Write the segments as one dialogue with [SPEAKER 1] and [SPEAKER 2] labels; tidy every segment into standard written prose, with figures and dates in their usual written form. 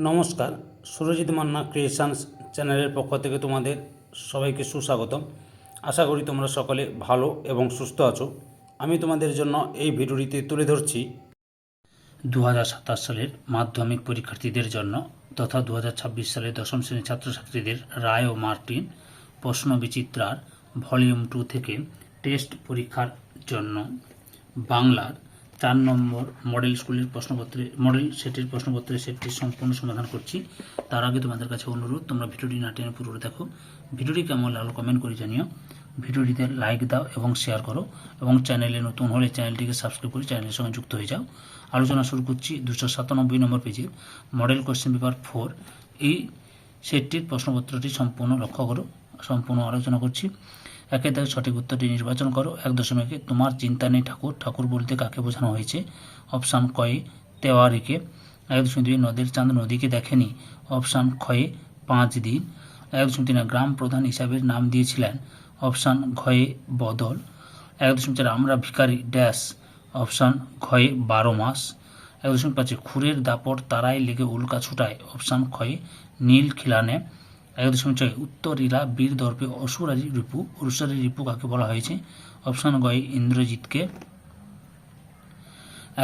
[SPEAKER 1] নমস্কার, সুরজিৎ মান্না ক্রিয়েশনস চ্যানেলের পক্ষ থেকে তোমাদের সবাইকে সুস্বাগতম। আশা করি তোমরা সকলে ভালো এবং সুস্থ আছো। আমি তোমাদের জন্য এই ভিডিওটিতে তুলে ধরছি 2027 সালের মাধ্যমিক পরীক্ষার্থীদের জন্য তথা 2026 সালের দশম শ্রেণীর ছাত্রছাত্রীদের রায় ও মার্টিন প্রশ্ন বিচিত্রার ভলিউম 2 থেকে টেস্ট পরীক্ষার জন্য বাংলার 4 নম্বর মডেল স্কুলের মডেল সেটের প্রশ্নপত্রের সেটটি সম্পূর্ণ সমাধান করছি। তার আগে তোমাদের কাছে অনুরোধ, তোমরা ভিডিওটি না টেনে পুরো দেখো। ভিডিওটি কেমন লাগলো কমেন্ট করে জানিও। ভিডিওটিতে লাইক দাও এবং শেয়ার করো, এবং চ্যানেলে নতুন হলে চ্যানেলটিকে সাবস্ক্রাইব করে চ্যানেলের সঙ্গে যুক্ত হয়ে যাও। আলোচনা শুরু করছি 297 নম্বর পেজের মডেল কোশ্চেন পেপার 4 এই সেটটির প্রশ্নপত্রটি সম্পূর্ণ লক্ষ্য করো। সম্পূর্ণ আলোচনা করছি। একের দাগে সঠিক উত্তরটি নির্বাচন করো। 1.1 তোমার চিন্তা নেই ঠাকুর, ঠাকুর বলতে কাকে বোঝানো হয়েছে? অপশান কয়ে তেওয়ারিকে। 1.2 নদের চাঁদ নদীকে দেখেনি। অপশান খয়ে 5 দিন। 1.3 গ্রাম প্রধান হিসাবের নাম দিয়েছিলেন। অপশান ঘয়ে বদল। 1.4 আমরা ভিখারি ড্যাশ। অপশান ঘয়ে 12 মাস। 1.5 খুরের দাপট তারাই লেগে উল্কা ছুটায়। অপশান খয়ে নীল খিলানে। 1.6 উত্তরীরা বীর দর্পে অসুরারি রিপু। অসুরারি রিপু কাকে বলা হয়েছে? অপশান গয়ে ইন্দ্রজিৎকে।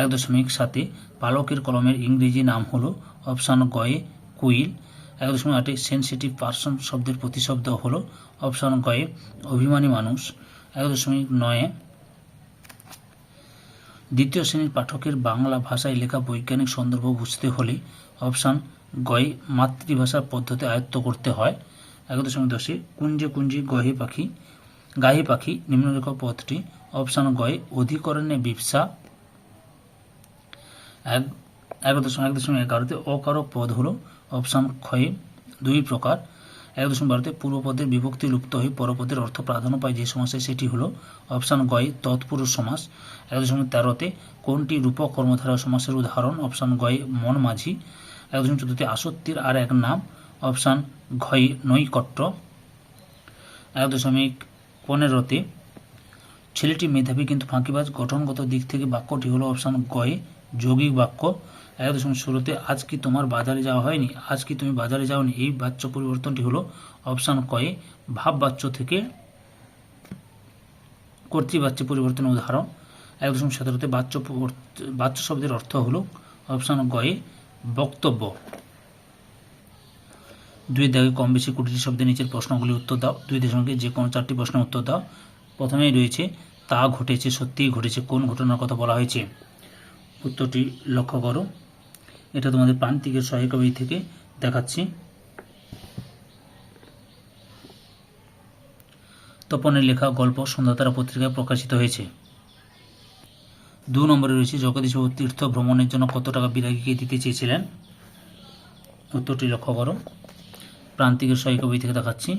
[SPEAKER 1] 1.7 পালকের কলমের ইংরেজি নাম হলো। অপশান গয়ে কুইল। 1.8 সেন্সিটিভ পার্সন শব্দের প্রতিশব্দ হলো। অপশান গয়ে অভিমানী মানুষ। 1.9 দ্বিতীয় শ্রেণীর পাঠকের বাংলা ভাষায় লেখা বৈজ্ঞানিক সন্দর্ভ বুঝতে হলে অপশান গয়ে মাতৃভাষার পদ্ধতি আয়ত্ত করতে হয়। 1.10 কুঞ্জে কুঞ্জে গাহে পাখি নিম্নরেখা পদটি। অপশান গয়ে অধিকরণে বিপসা। 1.11 অকারক পদ হলো। অপশান ক্ষয়ে 2 প্রকার। 1.12 পূর্বপদের বিভক্তি লুপ্ত হয়ে পরপদের অর্থ প্রাধান্য পায় যে সমাসে সেটি হলো। অপশান গয়ে তৎপুরুষ সমাস। 1.13 কোনটি রূপক কর্মধারয় সমাসের উদাহরণ? অপশান গয়ে মন মাঝি। 1.14 আসক্তির আর এক নাম। অপশান ঘয়ে নৈকট্য। 1.15 ছেলেটি মেধাবী কিন্তু ফাঁকিবাজ গঠনগত দিক থেকে বাক্যটি হলো। অপশান গয়ে যৌগিক বাক্য। 1.16 আজ কি তোমার বাজারে যাওয়া হয়নি? আজ কি তুমি বাজারে যাওনি এই বাচ্য পরিবর্তনটি হলো। অপশান কয়ে ভাব বাচ্য থেকে কর্তৃবাচ্যে পরিবর্তনের উদাহরণ। 1.17 বাচ্য শব্দের অর্থ হলো। অপশান গয়ে বক্তব্য। 2 দাগে কম বেশি 20টি শব্দের নিচের প্রশ্নগুলি উত্তর দাও। 2 যে কোনো 4টি প্রশ্নের উত্তর দাও। প্রথমেই রয়েছে তা ঘটেছে, সত্যিই ঘটেছে, কোন ঘটনার কথা বলা হয়েছে? উত্তরটি লক্ষ্য করো। এটা তোমাদের প্রান্তিকের সহায়িকা বই থেকে দেখাচ্ছি। তপনের লেখা গল্প সন্ধ্যাতারা পত্রিকায় প্রকাশিত হয়েছে। 2 নম্বরে রয়েছে জগদীশবাবু তীর্থ ভ্রমণের জন্য কত টাকা বিরাগীকে দিতে চেয়েছিলেন? উত্তরটি লক্ষ্য করো। প্রান্তিকের সহায়িকা বই থেকে দেখাচ্ছি।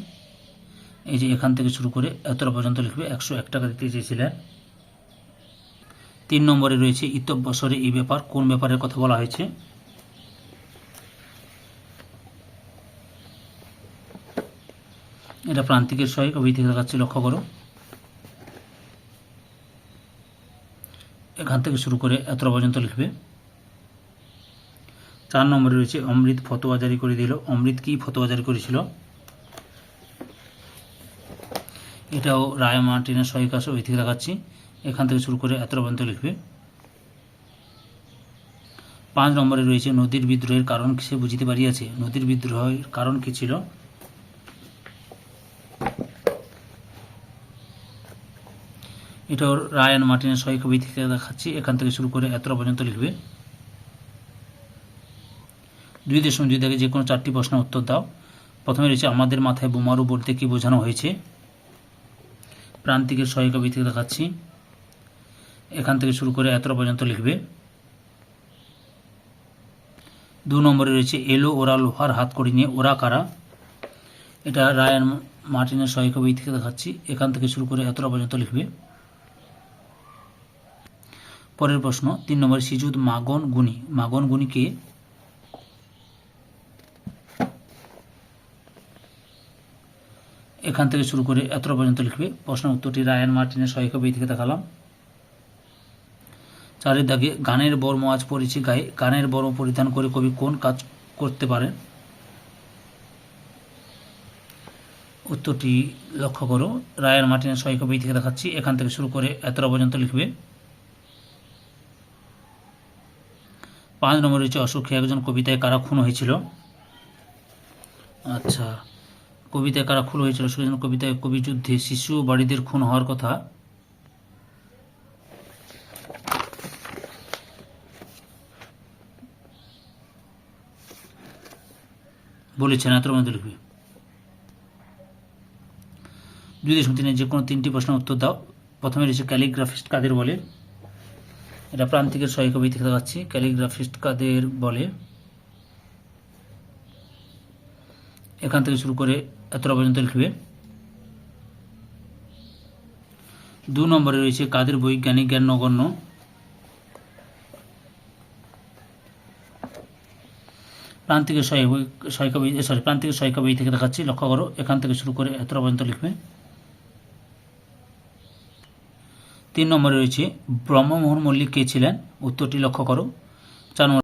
[SPEAKER 1] এই যে এখান থেকে শুরু করে এতটা পর্যন্ত লিখবে। 101 টাকা দিতে চেয়েছিলেন। 3 নম্বরে রয়েছে ইতব্যসরে এই ব্যাপার, কোন ব্যাপারের কথা বলা হয়েছে? এটা প্রান্তিকের সহায়িকা বই থেকে দেখাচ্ছি, লক্ষ্য করো। এখান থেকে শুরু করে এতটা পর্যন্ত লিখবে। 4 নম্বরে রয়েছে অমৃত ফতোয়া জারি করে দিল। অমৃত কি ফতোয়া জারি করেছিল? এটাও রায় মার্টিনের সহায়িকা বই থেকে দেখাচ্ছি। এখান থেকে শুরু করে এতটা পর্যন্ত লিখবে। 5 নম্বরে রয়েছে নদীর বিদ্রোহের কারণ সে বুঝিতে পারিয়াছে। নদীর বিদ্রোহের কারণ কি ছিল? এটাও রায়ান মার্টিনের সহায়িকা বই থেকে দেখাচ্ছি। এখান থেকে শুরু করে এতটা পর্যন্ত লিখবে। 2.2 দাগে যে কোনো 4টি প্রশ্নের উত্তর দাও। প্রথমে রয়েছে আমাদের মাথায় বোমারু বলতে কি বোঝানো হয়েছে? প্রান্তিকের সহায়িকা বই থেকে দেখাচ্ছি। এখান থেকে শুরু করে এতটা পর্যন্ত লিখবে। 2 নম্বরে রয়েছে এলো ওরা লোহার হাতকড়ি নিয়ে, ওরা কারা? এটা রায়ান মার্টিনের সহায়িকা বই থেকে দেখাচ্ছি। এখান থেকে শুরু করে এতটা পর্যন্ত লিখবে। পরের প্রশ্ন 3 নম্বরে সিজুদ মাগন গুণী। মাগন গুণী কে? এখান থেকে শুরু করে এতটা পর্যন্ত লিখবে। প্রশ্নের উত্তরটি রায়ান মার্টিনের সহায়িকা বই থেকে দেখালাম। 4 দাগে গানের বর্ম আজ পড়েছি গায়ে। গানের বর্ম পরিধান করে কবি কোন কাজ করতে পারেন? উত্তরটি লক্ষ্য করো, রায়ান মার্টিনের সহায়িকা বই থেকে দেখাচ্ছি, এখান থেকে শুরু করে এতটা পর্যন্ত লিখবে। 5 নম্বর রয়েছে অসুখী একজন, কবিতায় কারা খুন হয়েছিল? আচ্ছা, কবিতায় কারা খুন হয়েছিল? সুজন কবিতায় কবি যুদ্ধে শিশু বাড়িদের খুন হওয়ার কথা বলেছেন, এতটা মধ্যে লিখবে। 2.3 যে কোনো 3টি প্রশ্নের উত্তর দাও। প্রথমে রয়েছে ক্যালিগ্রাফিস্ট কাদের বলে? এটা প্রান্তিকের সহায়িকা বই থেকে দেখাচ্ছি, ক্যালিগ্রাফিস্ট কাদের বলে, এখান থেকে শুরু করে এতটা পর্যন্ত লিখবে। 2 নম্বরে রয়েছে কাদের বৈজ্ঞানিক জ্ঞান নগণ্য? প্রান্তিকের সহায়িকা বই থেকে দেখাচ্ছি, লক্ষ্য করো, এখান থেকে শুরু করে এতটা পর্যন্ত লিখবে। 3 নম্বরে রয়েছে ব্রহ্মমোহন মল্লিক কে ছিলেন? উত্তরটি লক্ষ্য করো। 4 নম্বর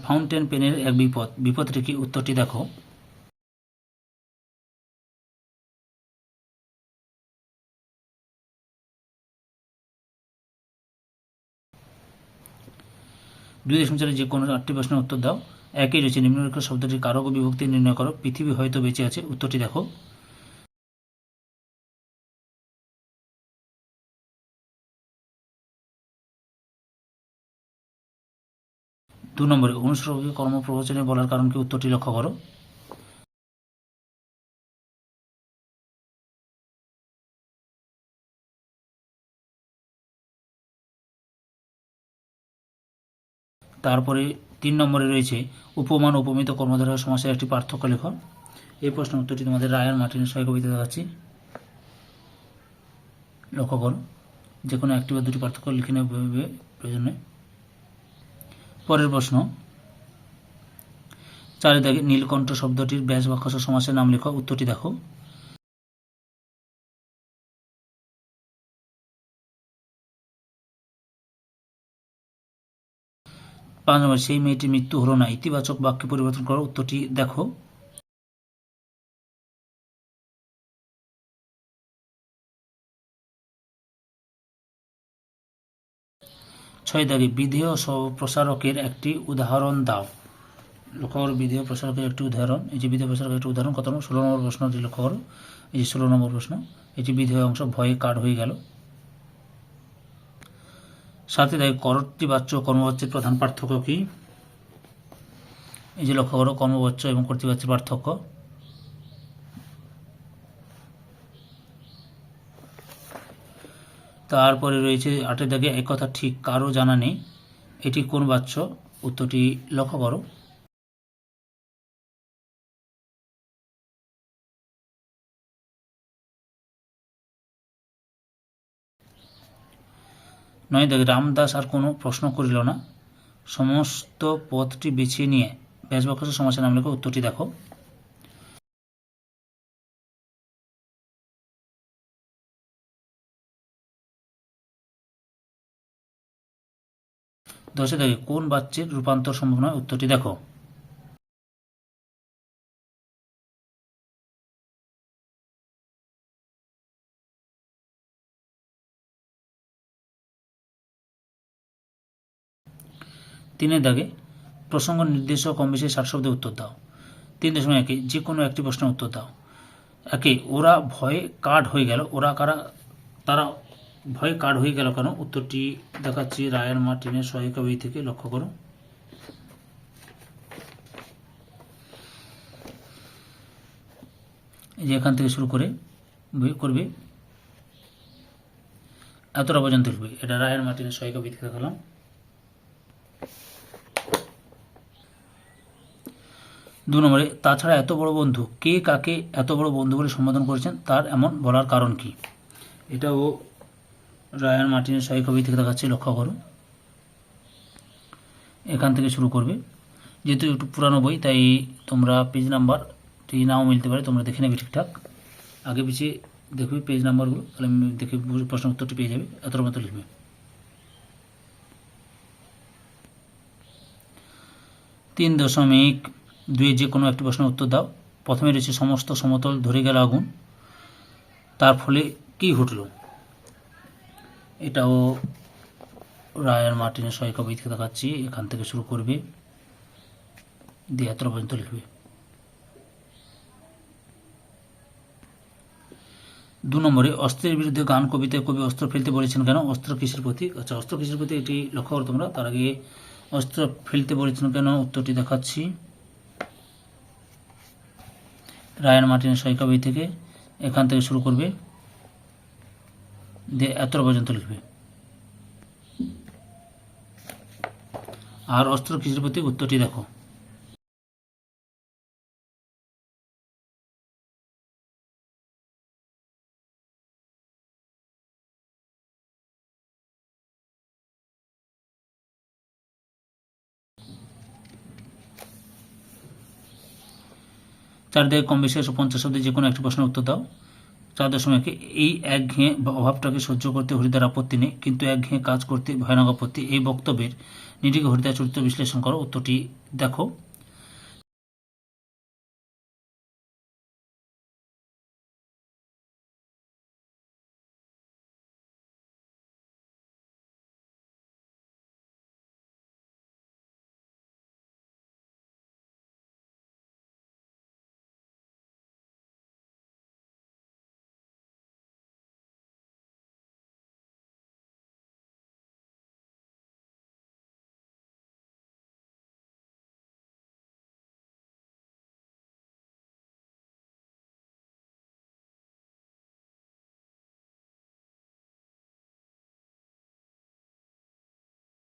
[SPEAKER 1] 'ফাউন্টেন পেনের এক বিপদ', বিপদটি কি? উত্তরটি দেখো। 2.4 যে কোনো 8টি প্রশ্নের উত্তর দাও। একই রয়েছে নিম্নলিখিত শব্দটির কারক ও বিভক্তি নির্ণয় করো। পৃথিবী হয়তো বেঁচে আছে, উত্তরটি দেখো। 2 নম্বরে অনুসর্গকে কর্মপ্রবচনে বলার কারণ কি? উত্তরটি লক্ষ্য করো। 3 নম্বরে রয়েছে উপমান উপমিত কর্মধারয় ও সমাসের একটি পার্থক্য লেখ। এই প্রশ্নের উত্তরটি তোমাদের রায়ান মার্টিনের সহায়িকা বইতে দেখাচ্ছি, লক্ষ্য করো। যে কোনো একটি বা দুটি পার্থক্য লিখে নেবে প্রয়োজনে। পরের প্রশ্ন, 4 দাগে নীলকণ্ঠ শব্দটির ব্যাস বাক্যাংশ সমাসের নাম লেখো। উত্তরটি দেখো। 5 নম্বর সেই মেয়েটির মৃত্যু হলো না, ইতিবাচক বাক্যে পরিবর্তন করো। উত্তরটি দেখো। 6 দাগে বিধেয় প্রসারকের একটি উদাহরণ দাও। লক্ষ্য করো, বিধেয় প্রসারকের একটি উদাহরণ। এই যে বিধেয় প্রসারকের একটি উদাহরণ, কত নম্বর? 16 নম্বর প্রশ্নটি লক্ষ্য করো। এই যে 16 নম্বর প্রশ্ন, এটি বিধেয় অংশ, ভয়ে কাঠ হয়ে গেল। 7 দাগে কর্তৃবাচ্য ও কর্মবাচ্যের প্রধান পার্থক্য কি? এই যে লক্ষ্য করো, কর্মবাচ্য এবং কর্তৃবাচ্যের পার্থক্য। তারপরে রয়েছে 8 দাগে এক কথা ঠিক কারো জানা নেই, এটি কোন বাচ্য? উত্তরটি লক্ষ্য করো। 9 দাগে রামদাস আর কোনো প্রশ্ন করিল না, সমস্ত পথটি বেছে নিয়ে ব্যাস বাক্যাংশ সমাসের নাম লেখো। উত্তরটি দেখো। 10 দাগে কোন বাচ্যের রূপান্তর সম্ভব নয়? উত্তরটি দেখো। 3 দাগে প্রসঙ্গ নির্দেশক কম বেশি 60 শব্দে উত্তর দাও। 3.1 যে কোনো একটি প্রশ্নের উত্তর দাও। একে ওরা ভয়ে কাঠ হয়ে গেল, ওরা কারা? তারা ভয়ে কাঠ হয়ে গেল কেন? উত্তরটি দেখাচ্ছি রায়ান মার্টিনের সহায়িকা বই থেকে, লক্ষ্য করো। এই যে এখান থেকে শুরু করে করবে এতটা পর্যন্ত লিখবে। এটা রায়ান মার্টিনের সহায়িকা বই থেকে দেখালাম। 2 নম্বরে তাছাড়া এত বড় বন্ধু, কে কাকে এত বড় বন্ধু বলে সম্বোধন করেছেন, তার এমন বলার কারণ কি? এটাও রায়ান মার্টিনের সহায়িকা বই থেকে দেখাচ্ছি, লক্ষ্য করো। এখান থেকে শুরু করবে।
[SPEAKER 2] যেহেতু একটু পুরানো বই তাই তোমরা পেজ নাম্বারটি নাও মিলতে পারে, তোমরা দেখে নেবে ঠিকঠাক, আগে পিছিয়ে দেখবে পেজ নাম্বারগুলো, তাহলে আমি দেখে প্রশ্ন উত্তরটি পেয়ে যাবে। এতটা মতো লিখবে। 3.2 যে কোনো একটি প্রশ্নের উত্তর দাও। প্রথমে রয়েছে সমস্ত সমতল ধরে গেল আগুন, তার ফলে কী ঘটল? এটাও রায়ান মার্টিনের সহায়িকা বই থেকে দেখাচ্ছি। এখান থেকে শুরু করবে, দিয়ে এতটা পর্যন্ত লিখবে। 2 নম্বরে অস্ত্রের বিরুদ্ধে গান কবিতায় কবি অস্ত্র ফেলতে বলেছেন কেন? অস্ত্র কিসের প্রতীক? আচ্ছা, অস্ত্র কিসের প্রতীক এটি লক্ষ্য করো তোমরা। তার আগে অস্ত্র ফেলতে বলেছেন কেন উত্তরটি দেখাচ্ছি রায়ান মার্টিনের সহায়িকা বই থেকে। এখান থেকে শুরু করবে, দিয়ে এতটা পর্যন্ত লিখবে। আর অস্ত্র কিসের প্রতীক উত্তরটি দেখো। চার দিকে কম বেশি 150 শব্দে যে কোনো একটি প্রশ্নের উত্তর দাও। 4.1 এই একঘেয়ে অভাবটাকে সহ্য করতে হরিদার আপত্তি নেই, কিন্তু একঘেয়ে কাজ করতে ভয়ানক আপত্তি। এই বক্তব্যের নিটিকে হরিদার চরিত্র বিশ্লেষণ করো। উত্তরটি দেখো।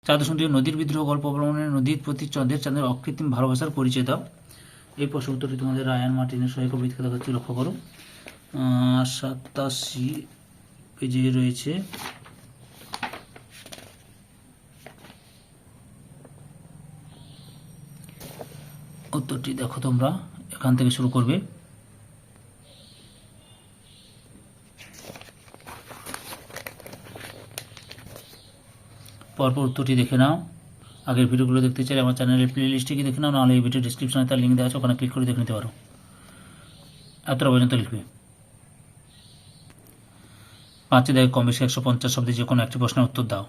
[SPEAKER 2] চাঁদ নদীর বিদ্রোহ গল্প অবলম্বনে নদীর প্রতি চাঁদের অকৃত্রিম ভালোবাসার পরিচয় দাও। এই প্রশ্ন উত্তরটি তোমাদের রায়ান মার্টিনের সহায়িকা বই থেকে দেখাচ্ছি, লক্ষ্য করো। 87 পেজে রয়েছে। উত্তরটি দেখো তোমরা, এখান থেকে শুরু করবে। পরপর উত্তরটি দেখে নাও। আগের ভিডিওগুলো দেখতে চাইলে আমার চ্যানেলের প্লে লিস্টে গিয়ে দেখে নাও, নাহলে এই ভিডিও ডিসক্রিপশনে তার লিঙ্ক দেওয়া আছে, ওখানে ক্লিক করে দেখে নিতে পারো। এতটা পর্যন্ত লিখবে। 5 দাগে কম বেশি 150 শব্দে যে কোনো একটি প্রশ্নের উত্তর দাও।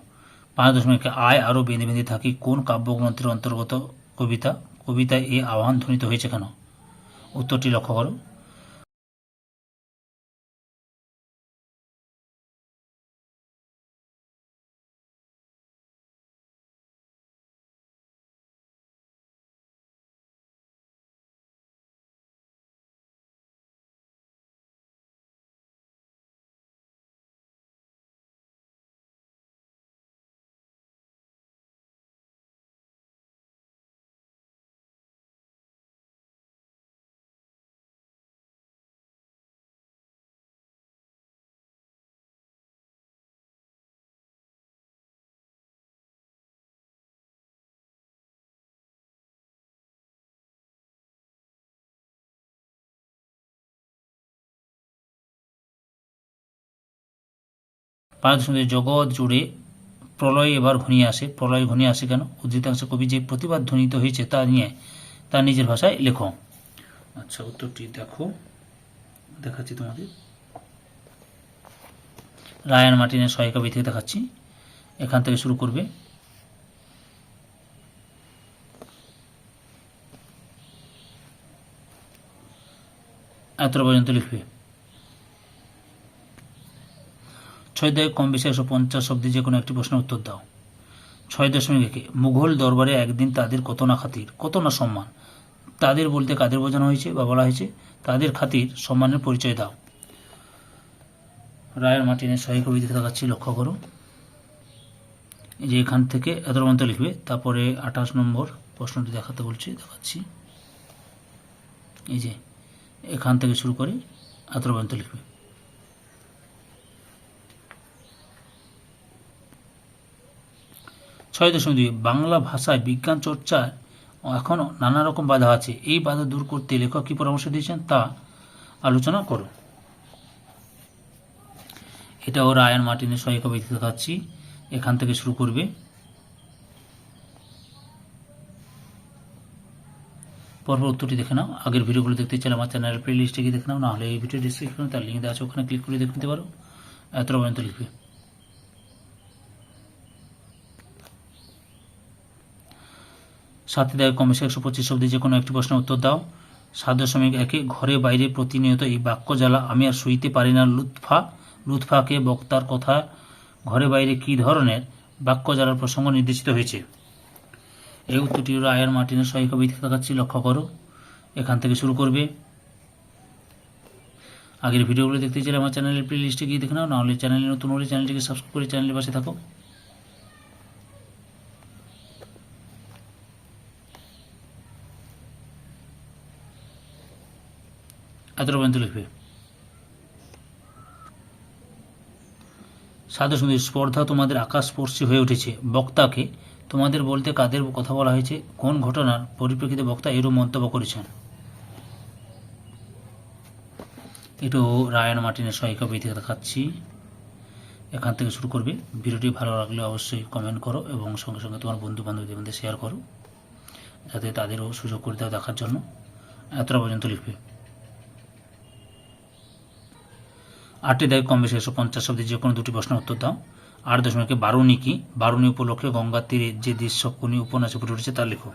[SPEAKER 2] 5.1 আয় আরও বেঁধে বেঁধে থাকি কোন কাব্যগ্রন্থের অন্তর্গত কবিতা? কবিতায় এই আহ্বান ধ্বনিত হয়েছে কেন? উত্তরটি লক্ষ্য করো। জগৎ জুড়ে প্রলয় এবার ঘনিয়ে আসে। প্রলয় ঘনিয়ে আসে কেন? উদ্ধৃতাংশে কবি যে প্রতিবাদ ধ্বনিত হয়েছে তা নিয়ে তার নিজের ভাষায় লেখো। আচ্ছা, উত্তরটি দেখো, দেখাচ্ছি তোমাদের। রায়ান মার্টিনের সহায়িকা বই থেকে দেখাচ্ছি। এখান থেকে শুরু করবে। এতটা পর্যন্ত লিখবে। 6 দাগে কম বেশি 150 শব্দে যে কোনো একটি প্রশ্নের উত্তর দাও। 6.1 মুঘল দরবারে একদিন তাদের কত না খাতির, কত না সম্মান। তাদের বলতে কাদের বোঝানো হয়েছে বা বলা হয়েছে? তাদের খাতির সম্মানের পরিচয় দাও। রায়ান মার্টিনের সহায়িকা বই থেকে দেখাচ্ছি, লক্ষ্য করো। এই যে এখান থেকে এতটা পর্যন্ত লিখবে। তারপরে 28 নম্বর প্রশ্নটি দেখাতে বলছি, দেখাচ্ছি। এই যে এখান থেকে শুরু করে এতটা পর্যন্ত লিখবে। 6.2 বাংলা ভাষায় বিজ্ঞান চর্চার এখনও নানা রকম বাধা আছে। এই বাধা দূর করতে লেখক কী পরামর্শ দিয়েছেন তা আলোচনা করো। এটাও রায়ান মার্টিনের সহায়িকা ব্যক্তি দেখাচ্ছি, এখান থেকে শুরু করবে। পরপর উত্তরটি দেখে নাও। আগের ভিডিওগুলো দেখতে চাইলে আমার চ্যানেলের প্লে লিস্টে গিয়ে দেখে নাও, নাহলে এই ভিডিও ডিসক্রিপশনে তার লিঙ্ক দেওয়া আছে, ওখানে ক্লিক করে দেখে নিতে পারো। এতটা পর্যন্ত লিখবে। সাথে দেয় কমবেশি 125 শব্দে যে কোনো একটি প্রশ্নের উত্তর দাও। 7.1 ঘরে বাইরে প্রতিনিয়ত এই বাক্য জ্বালা আমি আর সইতে পারি না লুৎফাকে বক্তার কথা ঘরে বাইরে কী ধরনের বাক্য জ্বালার প্রসঙ্গ নির্দেশিত হয়েছে। এই উত্তরটি রায়ান মার্টিনের সহায়িকা ব্যক্তি দেখাচ্ছি, লক্ষ্য করো। এখান থেকে শুরু করবে। আগের ভিডিওগুলো দেখতে চাইলে আমার চ্যানেলের প্লে লিস্টে গিয়ে দেখে নাও, নাহলে চ্যানেলে নতুন হলে চ্যানেলটিকে সাবস্ক্রাইব করে চ্যানেলের পাশে থাকো। এতটা পর্যন্ত লিখবে। 7.2 স্পর্ধা তোমাদের আকাশস্পর্শী হয়ে উঠেছে। বক্তাকে তোমাদের বলতে কাদের কথা বলা হয়েছে? কোন ঘটনার পরিপ্রেক্ষিতে বক্তা এরূপ মন্তব্য করেছেন? এটাও রায়ান মার্টিনের সহায়িকা ব্যক্তি দেখাচ্ছি, এখান থেকে শুরু করবে। ভিডিওটি ভালো লাগলে অবশ্যই কমেন্ট করো এবং সঙ্গে সঙ্গে তোমার বন্ধু বান্ধবদের মধ্যে শেয়ার করো, যাতে তাদেরও সুযোগ করে দাও দেখার জন্য। এতটা পর্যন্ত লিখবে। 8 দেয় কমবেশি 150 শব্দে যে কোনো দুটি প্রশ্নের উত্তর দাও। 8.2 বারুণী কি? বারুণী উপলক্ষে গঙ্গার তীরে যে দৃশ্য কোন উপন্যাসে ফুটে উঠেছে তা লেখো।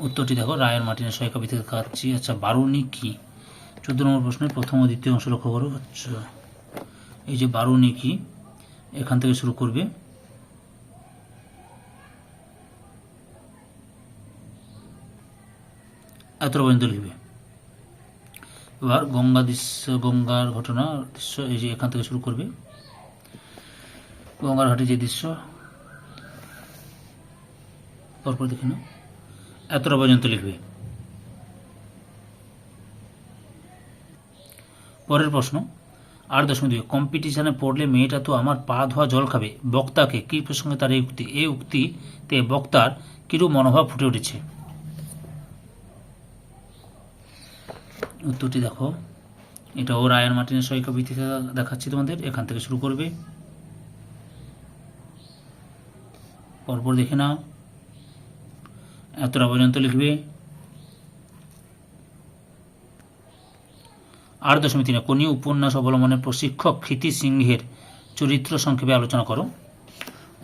[SPEAKER 2] উত্তরটি দেখো, রায়ান মার্টিনের সহায়িকা ব্যক্তি দেখাচ্ছি। আচ্ছা, বারুণী কি? 14 নম্বর প্রশ্নের প্রথম ও দ্বিতীয় অংশ লক্ষ্য করো। আচ্ছা, এই যে বারুণী কি, এখান থেকে শুরু করবে। এতটা পর্যন্ত লিখবে। এবার গঙ্গার ঘটনা দৃশ্য, এই যে এখান থেকে শুরু করবে। গঙ্গার ঘাটে যে দৃশ্য, পরপর দেখে নাও। এতটা পর্যন্ত লিখবে। পরের প্রশ্ন 8.2 কম্পিটিশনে পড়লে মেয়েটা তো আমার পা ধোয়া জল খাবে। বক্তাকে কী প্রসঙ্গে তার এই উক্তিতে বক্তার কিরূপ মনোভাব ফুটে উঠেছে? উত্তরটি দেখো, এটাও রায়ান মার্টিনের সহায়িকা ব্যক্তি দেখাচ্ছি তোমাদের, এখান থেকে শুরু করবে। পরপর দেখে নাও। এতটা পর্যন্ত লিখবে। 8.3 কোন উপন্যাস অবলম্বনে প্রশিক্ষক ক্ষিতি সিংহের চরিত্র সংক্ষেপে আলোচনা করো।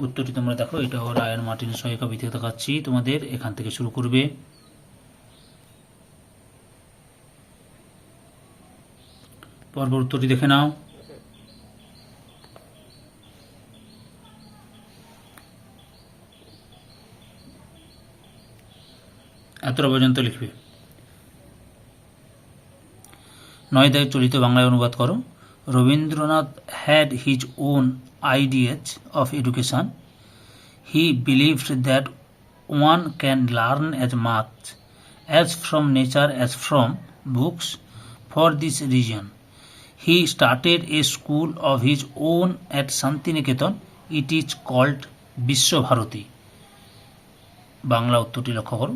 [SPEAKER 2] উত্তরটি তোমরা দেখো, এটাও রায়ান মার্টিনের সহায়িকা ব্যক্তি দেখাচ্ছি তোমাদের, এখান থেকে শুরু করবে। পরপর উত্তরটি দেখে নাও। এতটা পর্যন্ত লিখবে। 9 দায় চলিত বাংলায় অনুবাদ করো। Rabindranath had his own ideas of education. He believed that one can learn as much as from nature as from books. For this reason he started a school of his own at Shantiniketan. It is called Visva-Bharati. Bangla উত্তরটি লক্ষ্য করো।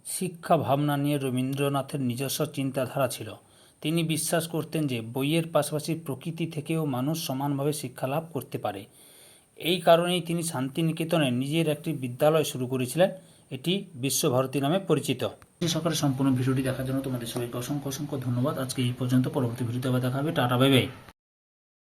[SPEAKER 2] শিক্ষা ভাবনা নিয়ে রবীন্দ্রনাথের নিজস্ব চিন্তাধারা ছিল। তিনি বিশ্বাস করতেন যে বইয়ের পাশাপাশি প্রকৃতি থেকেও মানুষ সমানভাবে শিক্ষা লাভ করতে পারে। এই কারণেই তিনি শান্তিনিকেতনে নিজের একটি বিদ্যালয় শুরু করেছিলেন। এটি বিশ্বভারতী নামে পরিচিত। সকালে সম্পূর্ণ ভিডিওটি দেখার জন্য তোমাদের সবাইকে অসংখ্য ধন্যবাদ। আজকে এই পর্যন্ত। পরবর্তী ভিডিওতে আবার দেখা হবে। Tata, bye bye.